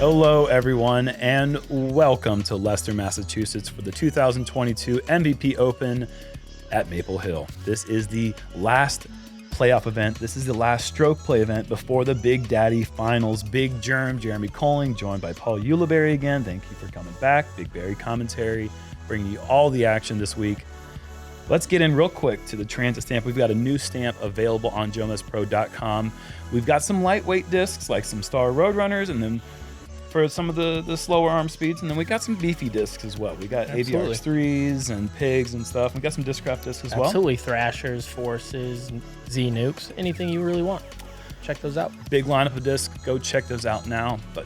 Hello, everyone, and welcome to Leicester, Massachusetts for the 2022 MVP Open at Maple Hill. This is the last playoff event. This is the last stroke play event before the Big Daddy Finals. Big Jerm, Jeremy Koling, joined by Paul Ulibarri again. Thank you for coming back. BigBarri commentary, bringing you all the action this week. Let's get in real quick to the transit stamp. We've got a new stamp available on JomezPro.com. We've got some lightweight discs like some Star Roadrunners, and then for some of the slower arm speeds, and then we got some beefy discs as well. We got AVRX3s and Pigs and stuff. We got some Discraft discs as well. Absolutely, Thrashers, Forces, Z-Nukes, anything you really want. Check those out. Big lineup of discs. Go check those out now. But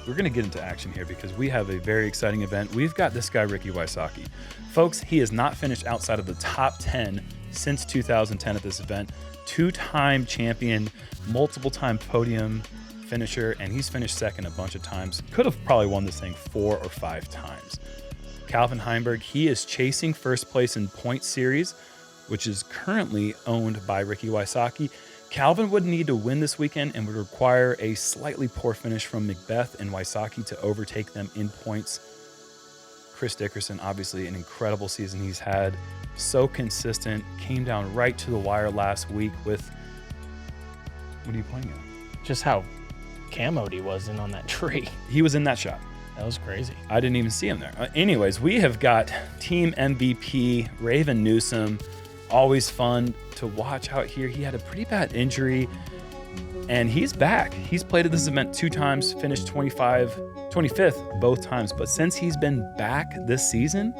we're going to get into action here because we have a very exciting event. We've got this guy, Wysocki. Folks, he has not finished outside of the top 10 since 2010 at this event. Two-time champion, multiple-time podium finisher, and he's finished second a bunch of times. Could have probably won this thing 4 or 5 times. Heimburg, he is chasing first place in point series, which is currently owned by Wysocki. Calvin would need to win this weekend and would require a slightly poor finish from Macbeth and Wysocki to overtake them in points. Dickerson, obviously an incredible season he's had. So consistent, came down right to the wire last week with, what are you pointing at? Just how camoed he was in on that tree. He was in that shot. That was crazy. I didn't even see him there. Anyways, we have got team MVP, Raven Newsom. Always fun to watch out here. He had a pretty bad injury, and he's back. He's played at this event 2 times, finished 25th both times. But since he's been back this season,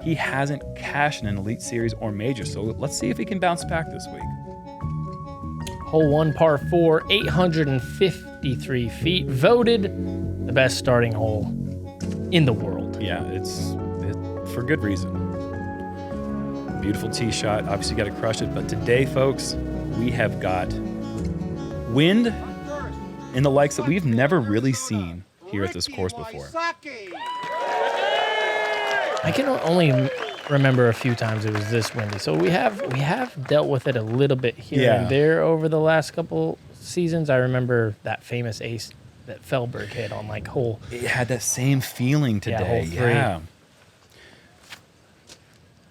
he hasn't cashed in an Elite Series or Major. So let's see if he can bounce back this week. Hole 1, par 4, 853 feet. Voted the best starting hole in the world. Yeah, it's for good reason. Beautiful tee shot. Obviously, got to crush it. But today, folks, we have got wind in the likes that we've never really seen here at this course before. I can only remember a few times it was this windy. So we have dealt with it a little bit here and there over the last couple seasons. I remember that famous ace that Feldberg hit on like hole. It had that same feeling today. Hole 3. Yeah.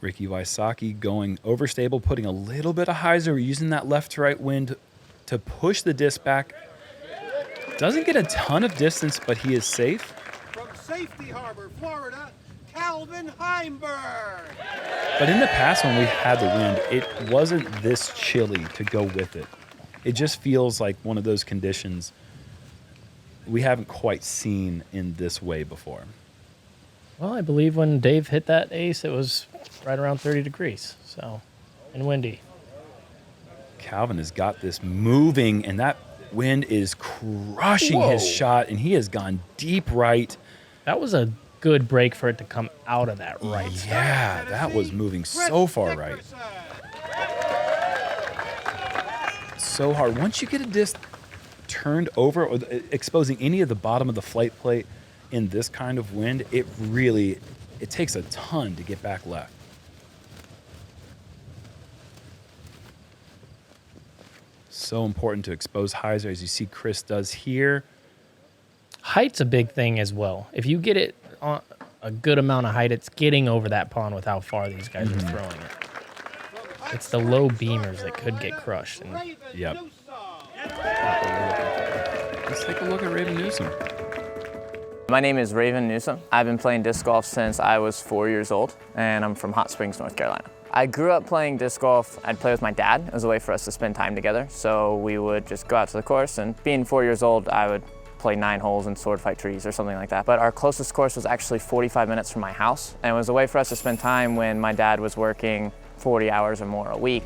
Wysocki going overstable, putting a little bit of hyzer, using that left to right wind to push the disc back. Doesn't get a ton of distance, but he is safe. From Safety Harbor, Florida, Calvin Heimburg. But in the past when we've had the wind, it wasn't this chilly to go with it. It just feels like one of those conditions we haven't quite seen in this way before. Well, I believe when Dave hit that ace, it was right around 30 degrees, so, and windy. Calvin has got this moving, and that wind is crushing his shot, and he has gone deep right. That was a good break for it to come out of that right. Yeah, that was moving so far right. So hard. Once you get a disc turned over or exposing any of the bottom of the flight plate in this kind of wind, it takes a ton to get back left. So important to expose hyzer, as you see Chris does here. Height's a big thing as well. If you get it on a good amount of height, it's getting over that pond with how far these guys are throwing it. It's the low beamers that could get crushed. And yep. Let's take a look at Raven Newsom. My name is Raven Newsom. I've been playing disc golf since I was 4 years old, and I'm from Hot Springs, North Carolina. I grew up playing disc golf. I'd play with my dad. It was a way for us to spend time together. So we would just go out to the course, and being 4 years old, I would play 9 holes and sword fight trees or something like that. But our closest course was actually 45 minutes from my house, and it was a way for us to spend time when my dad was working 40 hours or more a week.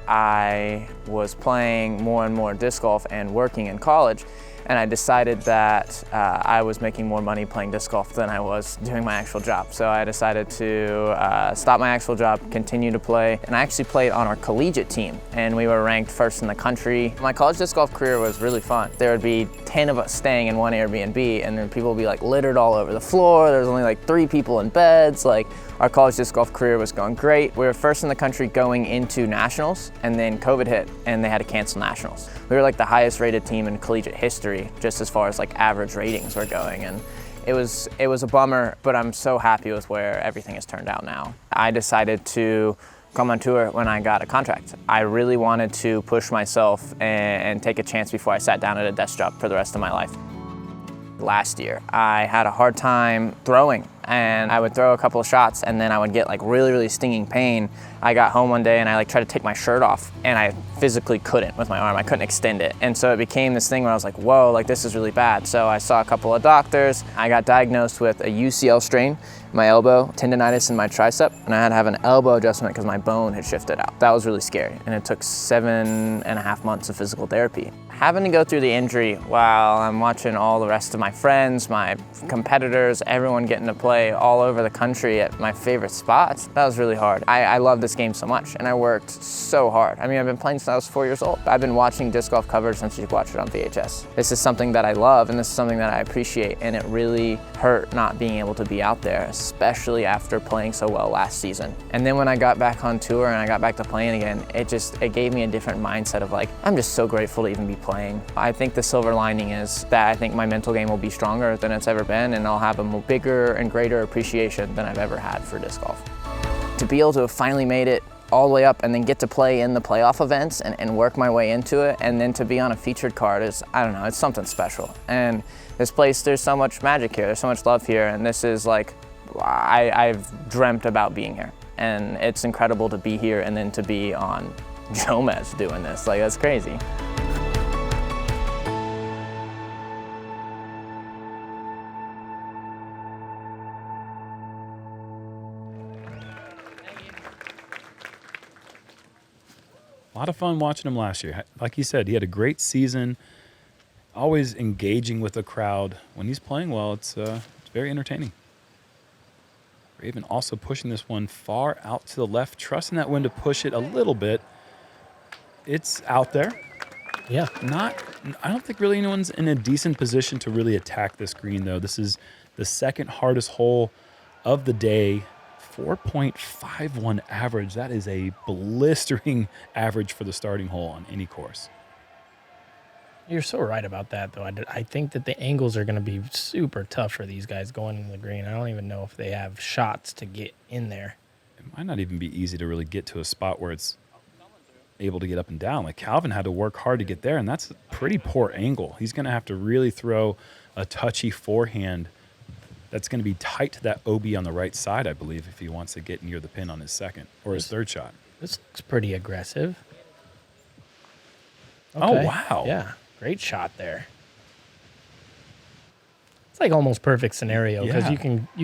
I was playing more and more disc golf and working in college, and I decided that I was making more money playing disc golf than I was doing my actual job. So I decided to stop my actual job, continue to play, and I actually played on our collegiate team, and we were ranked first in the country. My college disc golf career was really fun. There would be 10 of us staying in one Airbnb, and then people would be like littered all over the floor. There was only like 3 people in beds. Like, our college disc golf career was going great. We were first in the country going into nationals, and then COVID hit, and they had to cancel nationals. We were like the highest rated team in collegiate history. trajectory just as far as like average ratings were going. And it was a bummer, but I'm so happy with where everything has turned out now. I decided to come on tour when I got a contract. I really wanted to push myself and take a chance before I sat down at a desk job for the rest of my life. Last year, I had a hard time throwing, and I would throw a couple of shots and then I would get like really stinging pain. I got home one day and I like tried to take my shirt off and I physically couldn't with my arm. I couldn't extend it. And so it became this thing where I was like, whoa, like this is really bad. So I saw a couple of doctors. I got diagnosed with a UCL strain, my elbow, tendonitis in my tricep, and I had to have an elbow adjustment because my bone had shifted out. That was really scary, and it took 7.5 months of physical therapy. Having to go through the injury while I'm watching all the rest of my friends, my competitors, everyone getting to play all over the country at my favorite spots, that was really hard. I love this game so much, and I worked so hard. I mean, I've been playing since I was 4 years old. I've been watching disc golf coverage since you could watch it on VHS. This is something that I love, and this is something that I appreciate, and it really hurt not being able to be out there, especially after playing so well last season. And then when I got back on tour and I got back to playing again, it gave me a different mindset of like, I'm just so grateful to even be playing. I think the silver lining is that I think my mental game will be stronger than it's ever been, and I'll have a bigger and greater appreciation than I've ever had for disc golf. To be able to have finally made it all the way up and then get to play in the playoff events and work my way into it, and then to be on a featured card is, I don't know, it's something special. And this place, there's so much magic here, there's so much love here, and this is like, I've dreamt about being here. And it's incredible to be here and then to be on Jomez doing this, like that's crazy. A lot of fun watching him last year. Like he said, he had a great season, always engaging with the crowd. When he's playing well, it's very entertaining. Raven also pushing this one far out to the left, trusting that wind to push it a little bit. It's out there. Yeah. I don't think really anyone's in a decent position to really attack this green, though. This is the second hardest hole of the day. 4.51 average. That is a blistering average for the starting hole on any course. You're so right about that, though. I think that the angles are going to be super tough for these guys going in the green. I don't even know if they have shots to get in there. It might not even be easy to really get to a spot where it's able to get up and down. Like Calvin had to work hard to get there, and that's a pretty poor angle. He's going to have to really throw a touchy forehand that's going to be tight to that OB on the right side, I believe, if he wants to get near the pin on his second or his third shot. This looks pretty aggressive. Okay. Oh, wow. Yeah, great shot there. It's like almost perfect scenario because you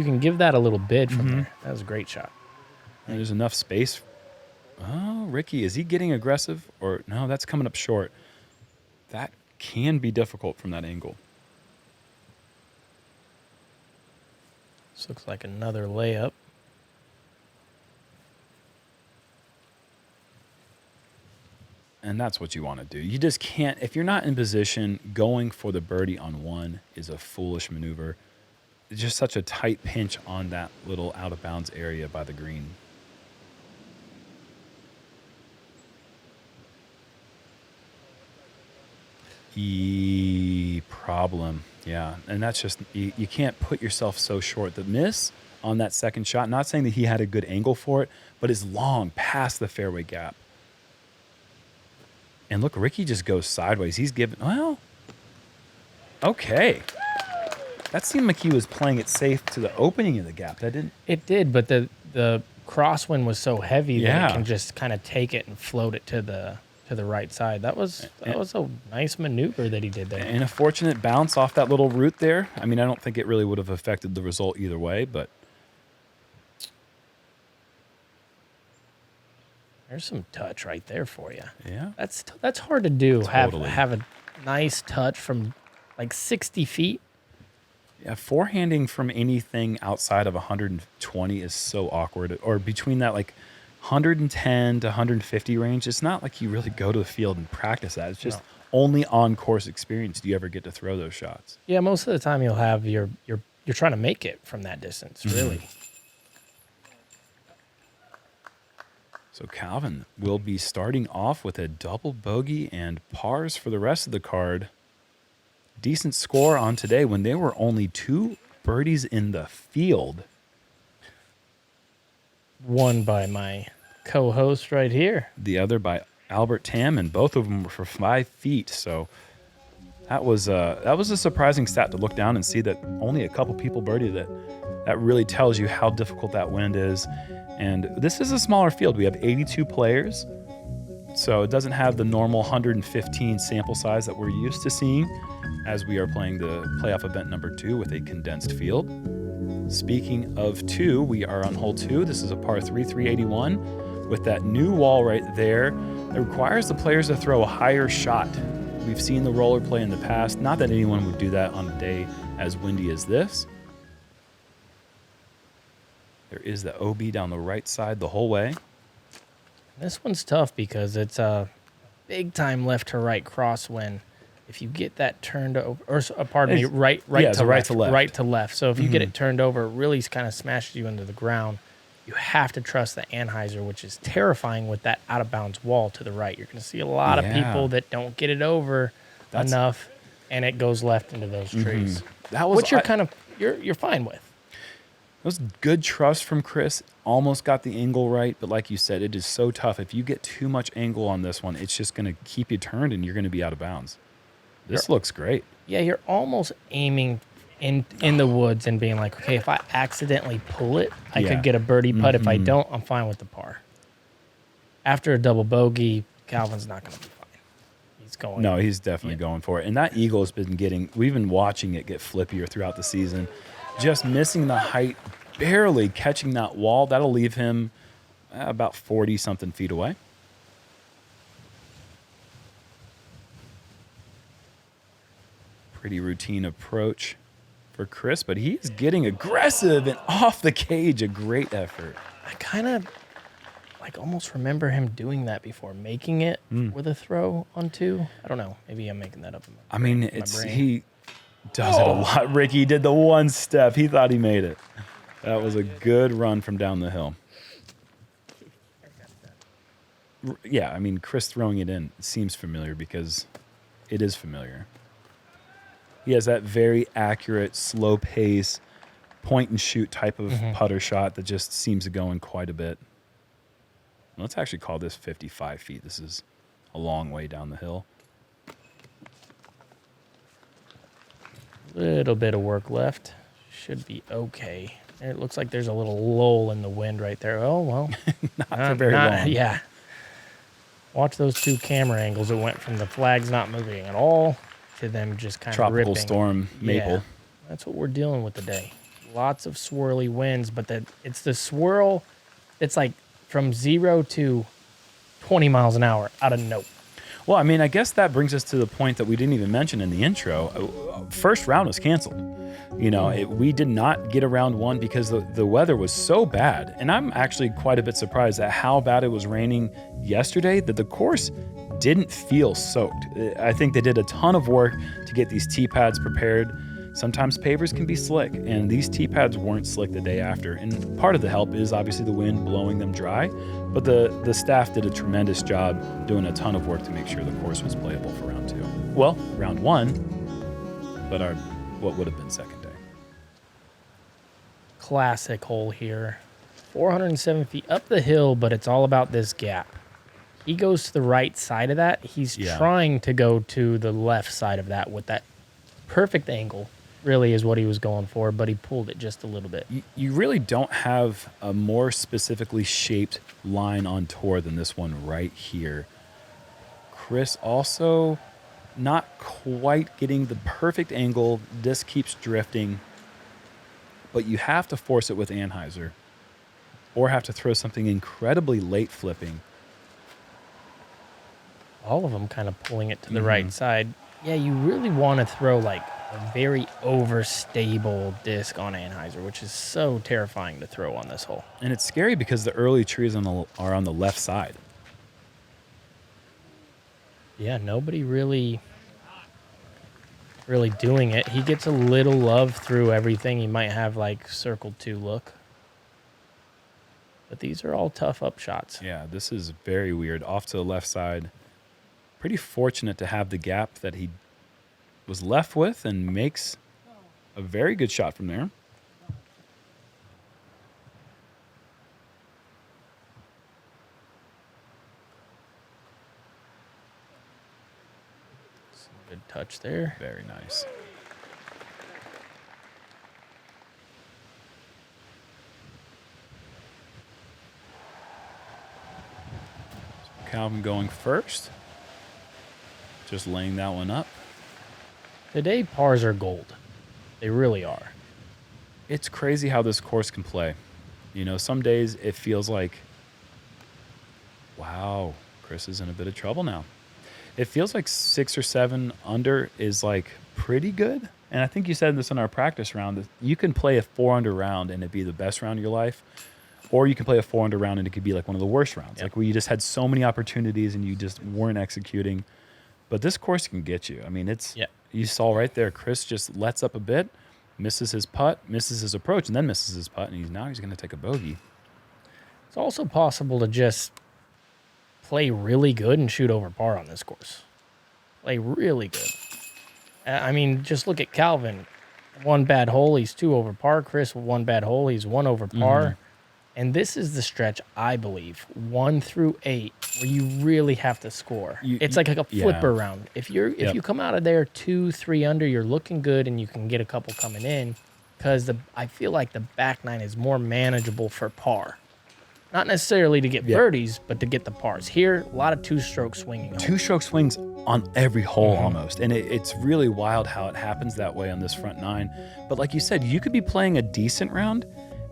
can give that a little bid from there. That was a great shot. And there's enough space. Oh, Ricky, is he getting aggressive? Or no, that's coming up short. That can be difficult from that angle. This looks like another layup. And that's what you want to do. You just can't, if you're not in position, going for the birdie on one is a foolish maneuver. It's just such a tight pinch on that little out of bounds area by the green. Problem. Yeah, and that's just, you can't put yourself so short. The miss on that second shot, not saying that he had a good angle for it, but is long past the fairway gap. And look, Ricky just goes sideways. He's giving, well, okay. That seemed like he was playing it safe to the opening of the gap. That didn't. It did, but the crosswind was so heavy that it can just kind of take it and float it to the right side. That was a nice maneuver that he did there. And a fortunate bounce off that little root there. I mean, I don't think it really would have affected the result either way, but there's some touch right there for you. Yeah. That's hard to do. Totally. Have a nice touch from like 60 feet. Yeah, forehanding from anything outside of 120 is so awkward. Or between that like 110 to 150 range, it's not like you really go to the field and practice that. It's just only on course experience do you ever get to throw those shots. Yeah, most of the time you'll have you're trying to make it from that distance, really. So Calvin will be starting off with a double bogey and pars for the rest of the card. decent score on today when there were only 2 birdies in the field. One by my co-host right here. The other by Albert Tam, and both of them were for 5 feet. So that was a surprising stat to look down and see that only a couple people birdied it. That really tells you how difficult that wind is. And this is a smaller field. We have 82 players, so it doesn't have the normal 115 sample size that we're used to seeing as we are playing the playoff event number 2 with a condensed field. Speaking of 2, we are on hole 2. This is a par 3, 381 with that new wall right there. It requires the players to throw a higher shot. We've seen the roller play in the past. Not that anyone would do that on a day as windy as this. There is the OB down the right side the whole way. This one's tough because it's a big time left to right crosswind. If you get that turned over, or pardon me, right to left. So if you get it turned over, it really kind of smashes you into the ground. You have to trust the Anheuser, which is terrifying with that out of bounds wall to the right. You're going to see a lot of people that don't get it over enough, and it goes left into those trees. Which you're fine with. It was good trust from Chris. Almost got the angle right, but like you said, it is so tough. If you get too much angle on this one, it's just going to keep you turned, and you're going to be out of bounds. This looks great. Yeah, you're almost aiming in the woods and being like, okay, if I accidentally pull it, I could get a birdie putt. If I don't, I'm fine with the par. After a double bogey, Calvin's not going to be fine. He's going. No, he's definitely going for it. And that eagle has been we've been watching it get flippier throughout the season. Just missing the height, barely catching that wall. That'll leave him about 40-something feet away. Pretty routine approach for Chris, but he's getting aggressive and off the cage. A great effort. I kind of almost remember him doing that before, making it with a throw on 2. I don't know. Maybe I'm making that up. He does it a lot. Ricky did the one step. He thought he made it. That was a good run from down the hill. Yeah, I mean, Chris throwing it in seems familiar because it is familiar. He has that very accurate, slow pace, point and shoot type of putter shot that just seems to go in quite a bit. Let's actually call this 55 feet. This is a long way down the hill. Little bit of work left. Should be okay. It looks like there's a little lull in the wind right there. Oh, well. not for very long. Yeah. Watch those 2 camera angles. It went from the flags not moving at all to them just kind of ripping. Tropical storm Maple. Yeah, that's what we're dealing with today. Lots of swirly winds, but it's the swirl. It's like from 0 to 20 miles an hour out of nowhere. Well, I mean, I guess that brings us to the point that we didn't even mention in the intro. First round was canceled. You know, we did not get a round 1 because the weather was so bad. And I'm actually quite a bit surprised at how bad it was raining yesterday that the course didn't feel soaked. I think they did a ton of work to get these tee pads prepared. Sometimes pavers can be slick, and these tee pads weren't slick the day after. And part of the help is obviously the wind blowing them dry, but the staff did a tremendous job doing a ton of work to make sure the course was playable for round 2. Well, round 1, but what would have been second day. Classic hole here. 407 feet up the hill, but it's all about this gap. He goes to the right side of that. He's trying to go to the left side of that with that perfect angle, really is what he was going for, but he pulled it just a little bit. You really don't have a more specifically shaped line on tour than this one right here. Chris also not quite getting the perfect angle. Disc keeps drifting, but you have to force it with Anheuser or have to throw something incredibly late flipping. All of them kind of pulling it to the right side. Yeah, you really want to throw like a very overstable disc on Anheuser, which is so terrifying to throw on this hole. And it's scary because the early trees are on the left side. Yeah, nobody really doing it. He gets a little love through everything. He might have like circle 2 look. But these are all tough up shots. Yeah, this is very weird. Off to the left side. Pretty fortunate to have the gap that he was left with and makes a very good shot from there. Good touch there. Very nice. Calvin going first. Just laying that one up. Today, pars are gold. They really are. It's crazy how this course can play. You know, some days it feels like, wow, Chris is in a bit of trouble now. It feels like 6 or 7 under is like pretty good. And I think you said this in our practice round, that you can play a 4 under round and it'd be the best round of your life. Or you can play a 4 under round and it could be like one of the worst rounds. Yep. Like where you just had so many opportunities and you just weren't executing. But this course can get you. I mean, you saw right there, Chris just lets up a bit, misses his putt, misses his approach, and then misses his putt. And now he's going to take a bogey. It's also possible to just play really good and shoot over par on this course. Play really good. I mean, just look at Calvin. 1 bad hole, he's 2 over par. Chris, 1 bad hole, he's 1 over par. Mm-hmm. And this is the stretch, I believe, 1 through 8, where you really have to score. It's like a flipper round. If you come out of there 2, 3 under, you're looking good, and you can get a couple coming in. Because I feel like the back 9 is more manageable for par. Not necessarily to get birdies, but to get the pars. Here, a lot of 2-stroke swinging. 2-stroke swings on every hole almost. And it's really wild how it happens that way on this front 9. But like you said, you could be playing a decent round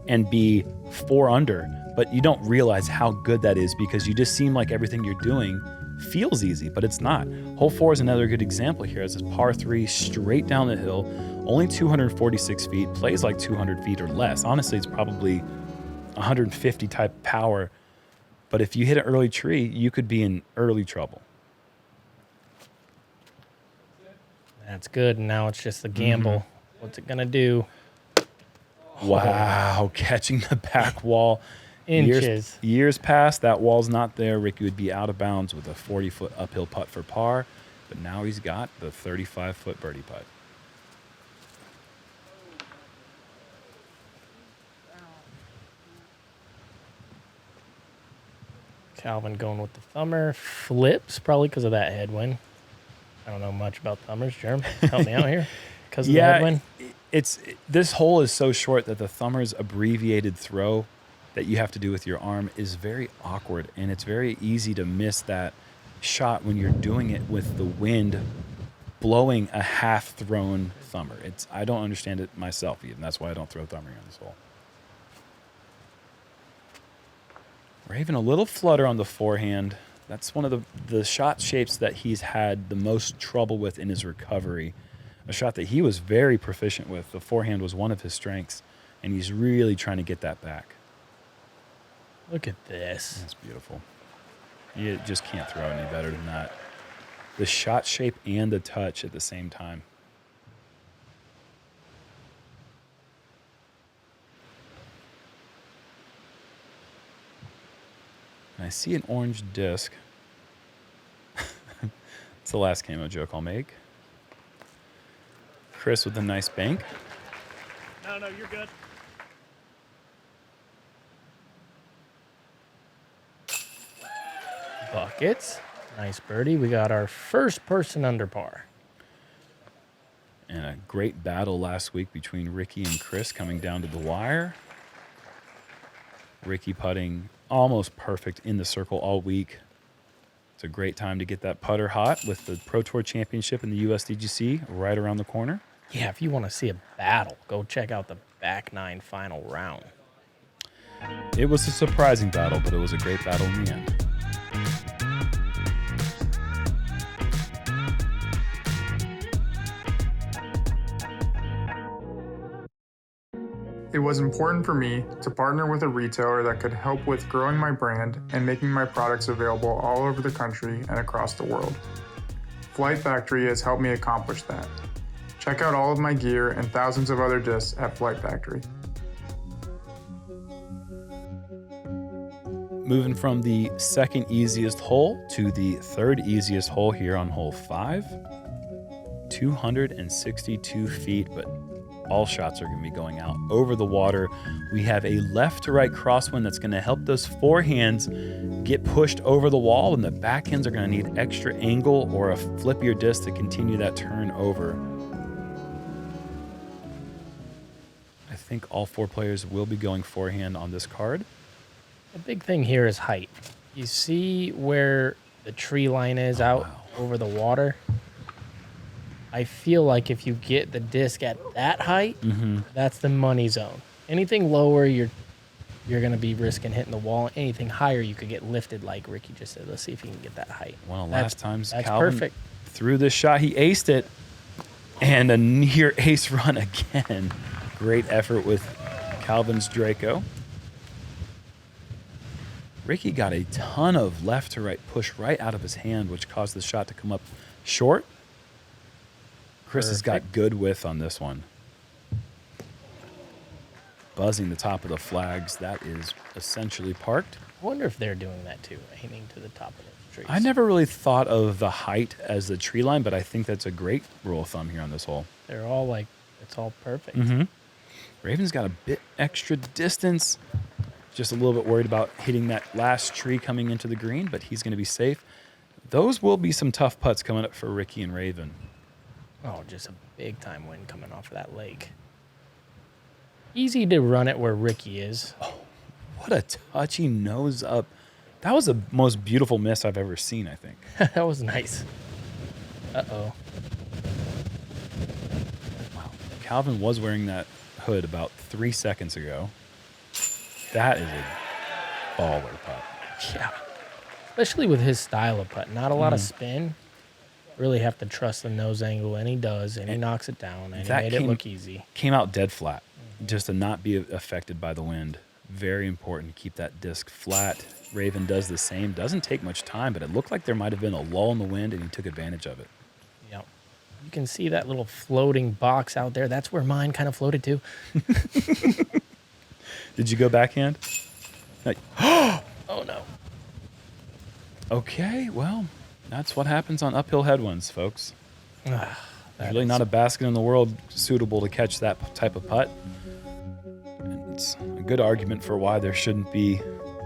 and be 4 under, but you don't realize how good that is because you just seem like everything you're doing feels easy, but it's not. Hole 4 is another good example here. It's a par 3 straight down the hill, only 246 feet, plays like 200 feet or less. Honestly, it's probably 150 type power, but if you hit an early tree, you could be in early trouble. That's good. And now it's just a gamble. What's it going to do? Wow, catching the back wall. Inches. Years past, that wall's not there. Ricky would be out of bounds with a 40-foot uphill putt for par, but now he's got the 35-foot birdie putt. Calvin going with the thumber. Flips, probably because of that headwind. I don't know much about thumbers. Jerm, help me out here. Because of the headwind? This hole is so short that the thumber's abbreviated throw that you have to do with your arm is very awkward, and it's very easy to miss that shot when you're doing it with the wind blowing a half-thrown thumber. I don't understand it myself even. That's why I don't throw thumbering on this hole. Raven a little flutter on the forehand. That's one of the shot shapes that he's had the most trouble with in his recovery. A shot that he was very proficient with. The forehand was one of his strengths, and he's really trying to get that back. Look at this. That's beautiful. You just can't throw any better than that. The shot shape and the touch at the same time. And I see an orange disc. It's the last camo joke I'll make. Chris with a nice bank. No, you're good. Buckets. Nice birdie. We got our first person under par. And a great battle last week between Ricky and Chris coming down to the wire. Ricky putting almost perfect in the circle all week. It's a great time to get that putter hot with the Pro Tour Championship and the USDGC right around the corner. Yeah, if you want to see a battle, go check out the back 9 final round. It was a surprising battle, but it was a great battle in the end. It was important for me to partner with a retailer that could help with growing my brand and making my products available all over the country and across the world. Flight Factory has helped me accomplish that. Check out all of my gear and thousands of other discs at Flight Factory. Moving from the second easiest hole to the third easiest hole here on hole 5. 262 feet, but all shots are going to be going out over the water. We have a left to right crosswind that's going to help those forehands get pushed over the wall, and the backhands are going to need extra angle or a flippier disc to continue that turn over. I think all 4 players will be going forehand on this card. The big thing here is height. You see where the tree line is out over the water? I feel like if you get the disc at that height, that's the money zone. Anything lower, you're going to be risking hitting the wall. Anything higher, you could get lifted, like Ricky just said. Let's see if he can get that height. One of the last times that's Calvin perfect. threw this shot, he aced it, and a near ace run again. Great effort with Calvin's Draco. Ricky got a ton of left to right push right out of his hand, which caused the shot to come up short. Chris has got good width on this one. Buzzing the top of the flags. That is essentially parked. I wonder if they're doing that too, aiming to the top of the trees. I never really thought of the height as the tree line, but I think that's a great rule of thumb here on this hole. They're all like, it's all perfect. Raven's got a bit extra distance. Just a little bit worried about hitting that last tree coming into the green, but he's going to be safe. Those will be some tough putts coming up for Ricky and Raven. Oh, just a big-time win coming off of that lake. Easy to run it where Ricky is. Oh, what a touchy nose up. That was the most beautiful miss I've ever seen, I think. That was nice. Uh-oh. Wow. Calvin was wearing that hood about 3 seconds ago. That is a baller putt. Yeah. Especially with his style of putt. Not a lot of spin. Really have to trust the nose angle, and he does, and he knocks it down, and he made it look easy. Came out dead flat, just to not be affected by the wind. Very important to keep that disc flat. Raven does the same. Doesn't take much time, but it looked like there might have been a lull in the wind, and he took advantage of it. Yep. You can see that little floating box out there. That's where mine kind of floated to. Did you go backhand? Oh, no. Okay, well, that's what happens on uphill headwinds, folks. There's really not a basket in the world suitable to catch that type of putt. And it's a good argument for why there shouldn't be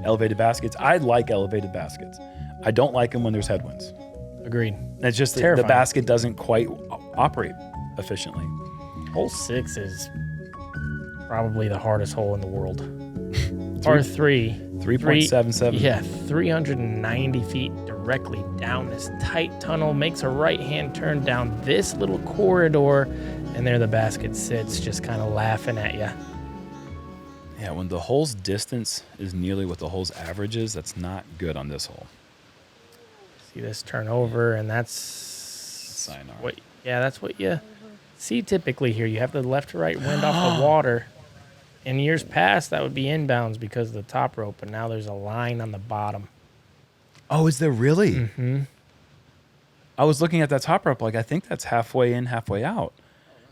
elevated baskets. I like elevated baskets. I don't like them when there's headwinds. Agreed. It's just that the basket doesn't quite operate efficiently. Hole 6 is probably the hardest hole in the world. Par 3. 3.77. Yeah, 390 feet directly down this tight tunnel. Makes a right-hand turn down this little corridor, and there the basket sits, just kind of laughing at you. Yeah, when the hole's distance is nearly what the hole's average is, that's not good on this hole. See this turn over, and that's Sayonara. That's what you see typically here. You have the left to right wind off the water. In years past, that would be inbounds because of the top rope, but now there's a line on the bottom. Oh, is there really? Mm-hmm. I was looking at that top rope like I think that's halfway in, halfway out.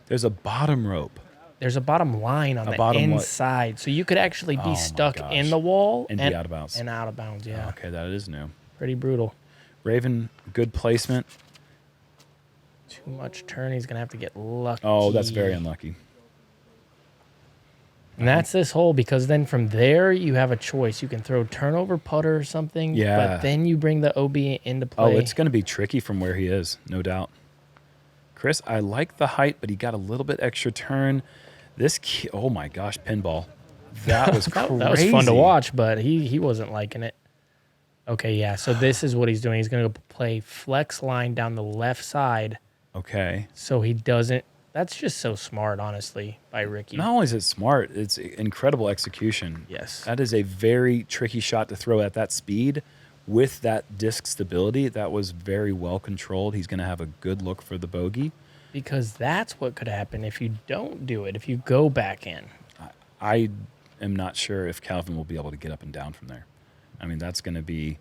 There's a bottom rope. There's a bottom line on the inside, so you could actually be stuck in the wall and be out of bounds. And out of bounds, yeah. Okay, that is new. Pretty brutal. Raven, good placement. Too much turn. He's going to have to get lucky. Oh, that's very unlucky. And that's this hole, because then from there you have a choice. You can throw turnover putter or something, but then you bring the OB into play. Oh, it's going to be tricky from where he is, no doubt. Chris, I like the height, but he got a little bit extra turn. Oh my gosh, pinball. That was crazy. That was fun to watch, but he wasn't liking it. Okay, yeah, so this is what he's doing. He's going to play flex line down the left side. Okay. So he doesn't. That's just so smart, honestly, by Ricky. Not only is it smart, it's incredible execution. Yes. That is a very tricky shot to throw at that speed with that disc stability. That was very well controlled. He's going to have a good look for the bogey. Because that's what could happen if you don't do it, if you go back in. I am not sure if Calvin will be able to get up and down from there. I mean, that's going to be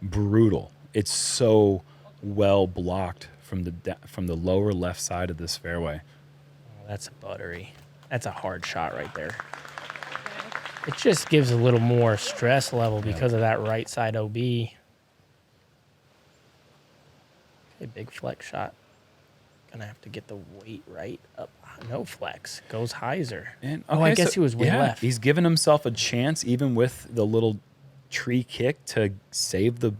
brutal. It's so well blocked from the lower left side of this fairway. Oh, that's a buttery. That's a hard shot right there. It just gives a little more stress level because of that right side OB. Okay, big flex shot. Gonna have to get the weight right up. No flex. Goes hyzer. And, I guess he was way left. He's given himself a chance, even with the little tree kick, to save the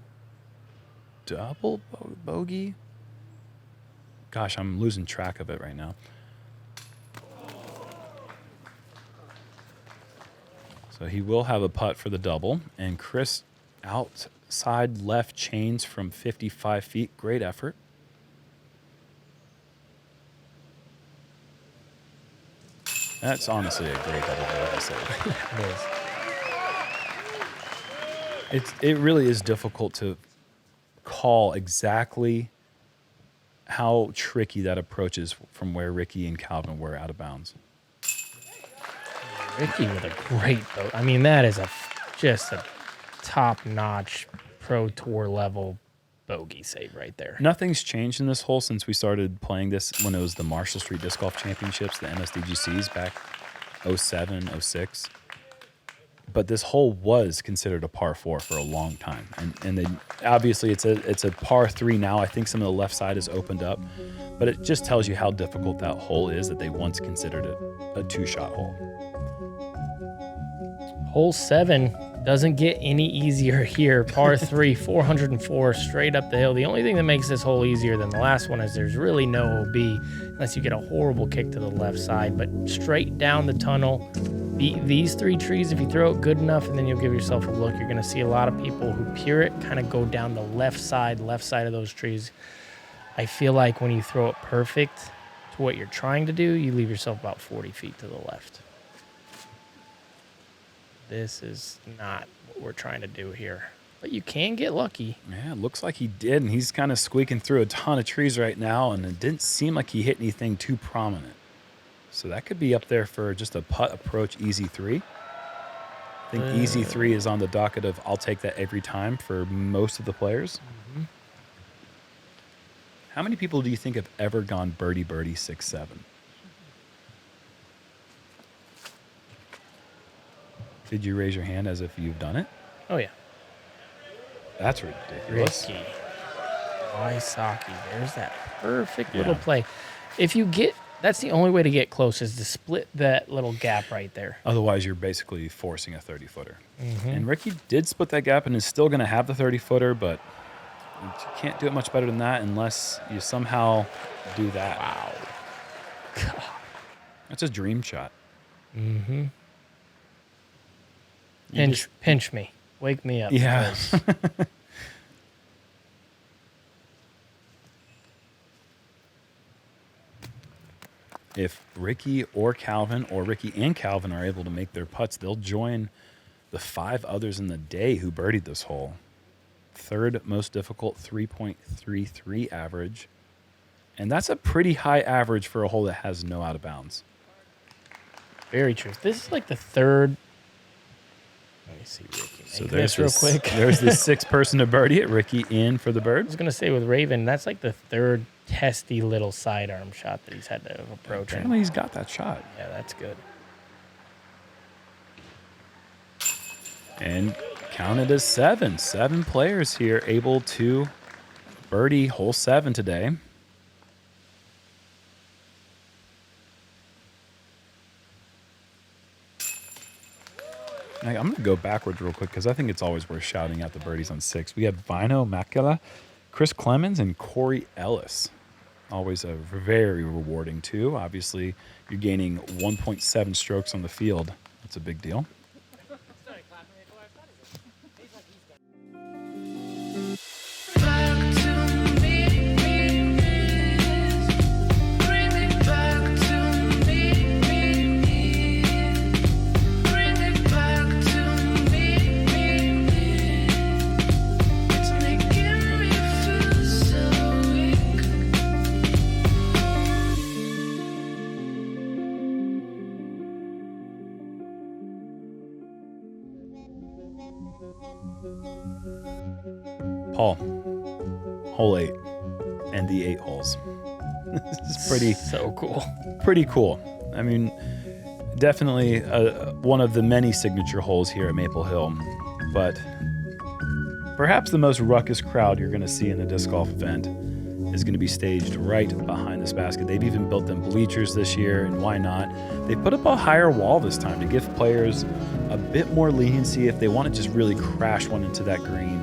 double bogey. Gosh, I'm losing track of it right now. So he will have a putt for the double. And Chris outside left chains from 55 feet. Great effort. That's honestly a great double bogey save. It is. It really is difficult to call exactly how tricky that approach is from where Ricky and Calvin were out of bounds. Ricky with a great boat. I mean, that is just a top-notch Pro Tour level bogey save right there. Nothing's changed in this hole since we started playing this when it was the Marshall Street Disc Golf Championships, the MSDGCs back 07, 06. But this hole was considered a par 4 for a long time. And then obviously it's a par 3 now. I think some of the left side has opened up. But it just tells you how difficult that hole is that they once considered it a 2-shot hole. Hole 7 doesn't get any easier here. Par 3, 404 straight up the hill. The only thing that makes this hole easier than the last one is there's really no OB unless you get a horrible kick to the left side. But straight down the tunnel, these 3 trees, if you throw it good enough and then you'll give yourself a look, you're going to see a lot of people who pure it kind of go down the left side of those trees. I feel like when you throw it perfect to what you're trying to do, you leave yourself about 40 feet to the left. This is not what we're trying to do here. But you can get lucky. Yeah, it looks like he did, and he's kind of squeaking through a ton of trees right now, and it didn't seem like he hit anything too prominent. So that could be up there for just a putt approach easy 3. I think easy 3 is on the docket of I'll take that every time for most of the players. Mm-hmm. How many people do you think have ever gone birdie 6-7? Did you raise your hand as if you've done it? Oh, yeah. That's ridiculous. Ricky. Wysocki. There's that perfect little play. If you get, that's the only way to get close is to split that little gap right there. Otherwise, you're basically forcing a 30-footer. Mm-hmm. And Ricky did split that gap and is still going to have the 30-footer, but you can't do it much better than that unless you somehow do that. Wow. God. That's a dream shot. Mm-hmm. Pinch me. Wake me up. Yeah. If Ricky or Calvin or Ricky and Calvin are able to make their putts, they'll join the 5 others in the day who birdied this hole. 3rd most difficult, 3.33 average. And that's a pretty high average for a hole that has no out of bounds. Very true. This is like the 3rd. Let me see Ricky. So there's this real quick. There's the 6th person to birdie it. Ricky in for the I bird. was going to say with Raven, that's like the 3rd testy little sidearm shot that he's had to approach. Apparently he's got that shot. Yeah, that's good. And counted as 7. 7 players here able to birdie hole 7 today. I'm going to go backwards real quick because I think it's always worth shouting out the birdies on 6. We have Vino Makela, Chris Clemens, and Corey Ellis. Always a very rewarding 2. Obviously, you're gaining 1.7 strokes on the field. That's a big deal. Paul, hole 8 and the 8 holes. This is pretty so cool. Pretty cool. I mean, definitely one of the many signature holes here at Maple Hill, but perhaps the most ruckus crowd you're going to see in a disc golf event. is going to be staged right behind this basket. They've even built them bleachers this year, and why not? They put up a higher wall this time to give players a bit more leniency if they want to just really crash one into that green.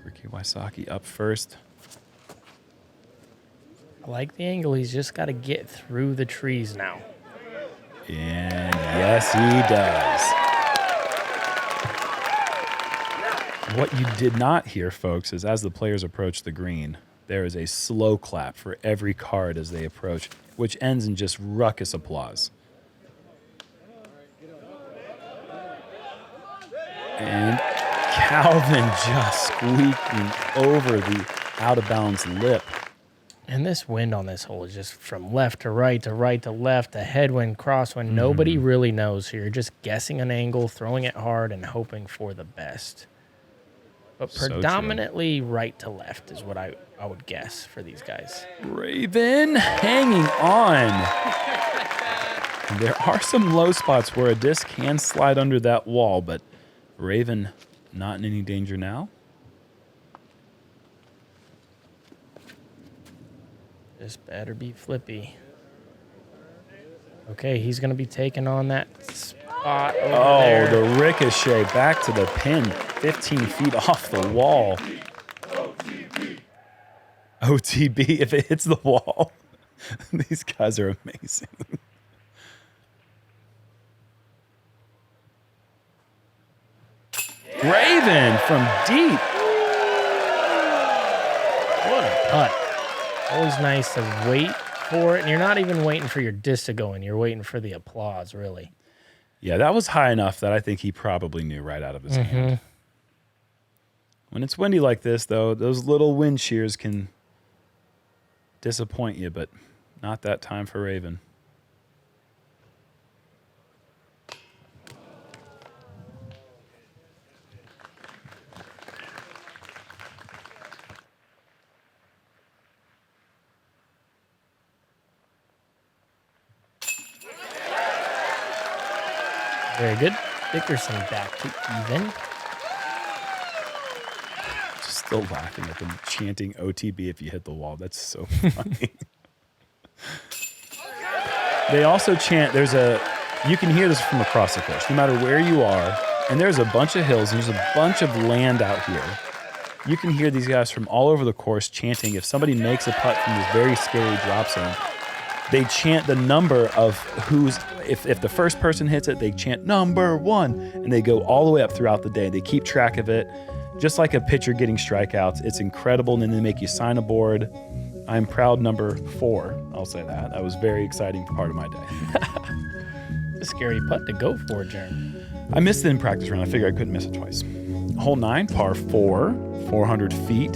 Ricky Wysocki up first. I like the angle. He's just got to get through the trees now. And yes, he does. What you did not hear, folks, is as the players approach the green, there is a slow clap for every card as they approach, which ends in just ruckus applause. And Calvin just squeaking over the out-of-bounds lip. And this wind on this hole is just from left to right to right to left, a headwind, crosswind. Nobody really knows here. You're just guessing an angle, throwing it hard, and hoping for the best. But predominantly right to left is what I would guess for these guys. Raven hanging on. And there are some low spots where a disc can slide under that wall, but Raven not in any danger now. This better be flippy. Okay, he's going to be taking on that spot over there. The ricochet back to the pin, 15 feet off the wall. OTB if it hits the wall. These guys are amazing. Raven from deep. What a putt. Always nice to wait for it. And you're not even waiting for your disc to go in. You're waiting for the applause, really. Yeah, that was high enough that I think he probably knew right out of his hand. When it's windy like this, though, those little wind shears can disappoint you, but not that time for Raven. Very good. Dickerson back to even. Just still laughing at them chanting OTB if you hit the wall. That's so funny. They also chant, you can hear this from across the course, no matter where you are, and there's a bunch of hills, and there's a bunch of land out here. You can hear these guys from all over the course chanting. If somebody makes a putt from this very scary drop zone, they chant the number of if the first person hits it, they chant number 1, and they go all the way up throughout the day. They keep track of it, just like a pitcher getting strikeouts. It's incredible, and then they make you sign a board. I'm proud number 4, I'll say that. That was a very exciting part of my day. It's a scary putt to go for, Jerm. I missed it in practice round. I figured I couldn't miss it twice. Hole 9, par 4, 400 feet.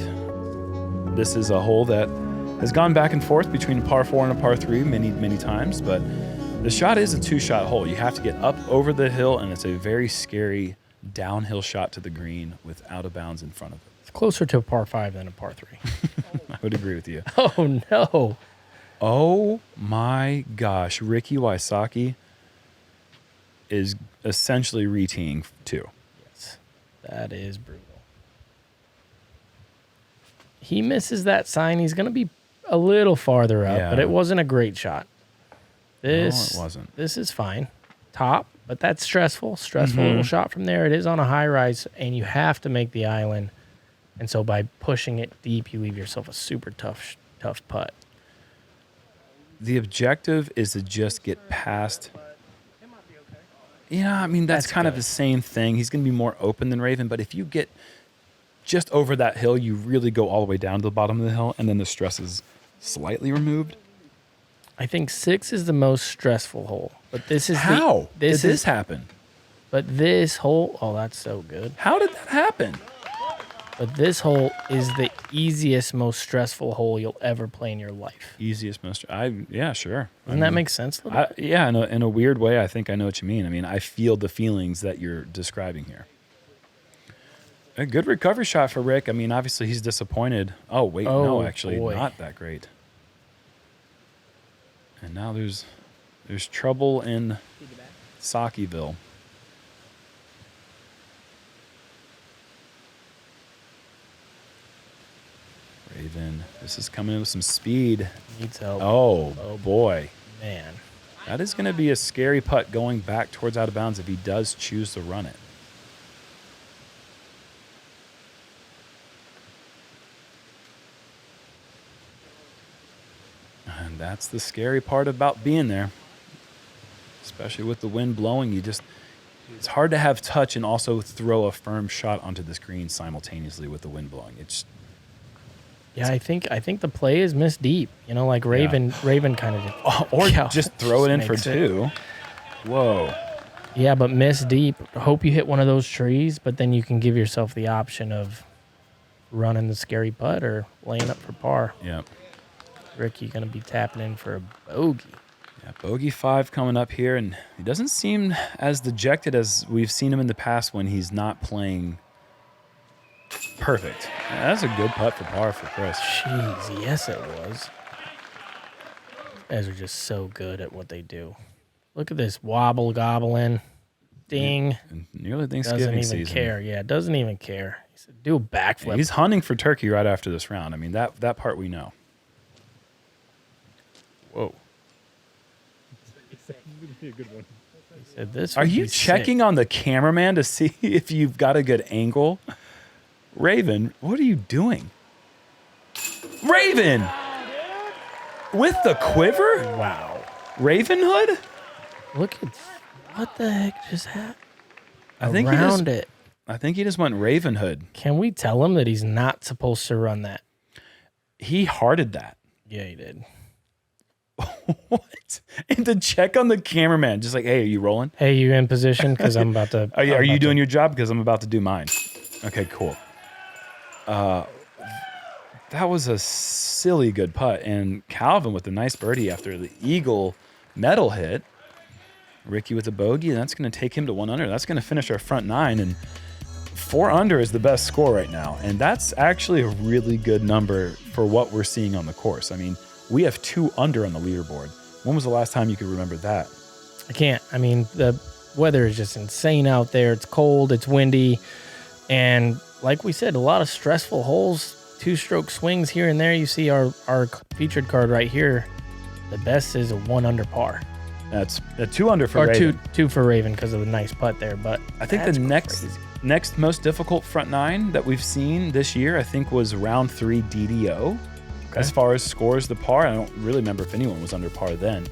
This is a hole that has gone back and forth between a par 4 and a par 3 many times, but the shot is a 2-shot hole. You have to get up over the hill, and it's a very scary downhill shot to the green with out of bounds in front of it. It's closer to a par 5 than a par 3. I would agree with you. Oh, no. Oh, my gosh. Ricky Wysocki is essentially reteeing 2. Yes, that is brutal. He misses that sign. He's going to be a little farther up, but it wasn't a great shot. No, it wasn't. This is fine. Top, but that's stressful. Stressful little shot from there. It is on a high rise, and you have to make the island. And so by pushing it deep, you leave yourself a super tough putt. The objective is to just get past. Yeah, I mean, that's kind of the same thing. He's going to be more open than Raven, but if you get just over that hill, you really go all the way down to the bottom of the hill, and then the stress is slightly removed. I think 6 is the most stressful hole, but this is how did this happen? But this hole, oh, that's so good. How did that happen? But this hole is the easiest, most stressful hole you'll ever play in your life. Easiest, most. Yeah, sure. Doesn't that make sense? Yeah, in a weird way, I think I know what you mean. I mean, I feel the feelings that you're describing here. A good recovery shot for Rick. I mean, obviously he's disappointed. Oh, wait, no, actually, not that great. And now there's trouble in Sockeyville. Raven. This is coming in with some speed. Needs help. Oh boy. Man. That is going to be a scary putt going back towards out of bounds if he does choose to run it. And that's the scary part about being there. Especially with the wind blowing, it's hard to have touch and also throw a firm shot onto this green simultaneously with the wind blowing. Yeah, I think the play is missed deep. You know, like Raven kind of or just throw it in for two. Whoa. Yeah, but miss deep. Hope you hit one of those trees, but then you can give yourself the option of running the scary putt or laying up for par. Yep. Ricky going to be tapping in for a bogey. Yeah, bogey 5 coming up here, and he doesn't seem as dejected as we've seen him in the past when he's not playing perfect. Yeah, that's a good putt for par for Chris. Jeez, yes it was. You guys are just so good at what they do. Look at this wobble gobbling. Ding. And nearly Thanksgiving Doesn't even season. care. Yeah, doesn't even care. He said, do a backflip. Yeah, he's hunting for turkey right after this round. I mean, that part we know. Whoa. He said, this Are would you be checking on the cameraman to see if you've got a good angle? Raven, what are you doing? Raven! With the quiver? sick. Wow. Ravenhood? Look at what the heck just happened I think he just went Ravenhood. Can we tell him that he's not supposed to run that? He hearted that. Yeah, he did. What? And to check on the cameraman, just like, hey, are you rolling? Hey, you in position? Because I'm about to. Are you doing your job? Because I'm about to do mine. Okay, cool. That was a silly good putt. And Calvin with a nice birdie after the eagle medal hit. Ricky with a bogey, and that's going to take him to 1 under. That's going to finish our front 9, and 4 under is the best score right now. And that's actually a really good number for what we're seeing on the course. I mean, we have 2 under on the leaderboard. When was the last time you could remember that? I can't. I mean, the weather is just insane out there. It's cold, it's windy, and like we said, a lot of stressful holes, 2-stroke swings here and there. You see our featured card right here. The best is a 1 under par. That's a 2 under for or Raven. two for Raven because of the nice putt there. But I think the next most difficult front 9 that we've seen this year, I think, was round 3 DDO. Okay. As far as scores the par, I don't really remember if anyone was under par then.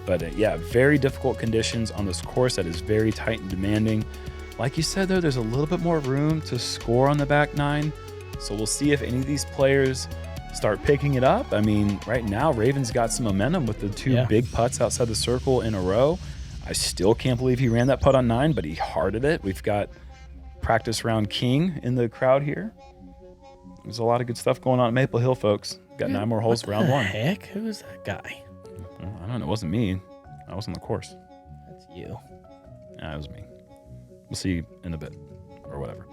But yeah, very difficult conditions on this course that is very tight and demanding. Like you said, though, there's a little bit more room to score on the back 9. So we'll see if any of these players start picking it up. I mean, right now, Raven's got some momentum with the 2 big putts outside the circle in a row. I still can't believe he ran that putt on 9, but he hearted it. We've got practice round king in the crowd here. There's a lot of good stuff going on at Maple Hill, folks. Got 9 more holes for round 1. Heck, who is that guy? I don't know. It wasn't me. I was on the course. That's you. Yeah, it was me. We'll see you in a bit or whatever.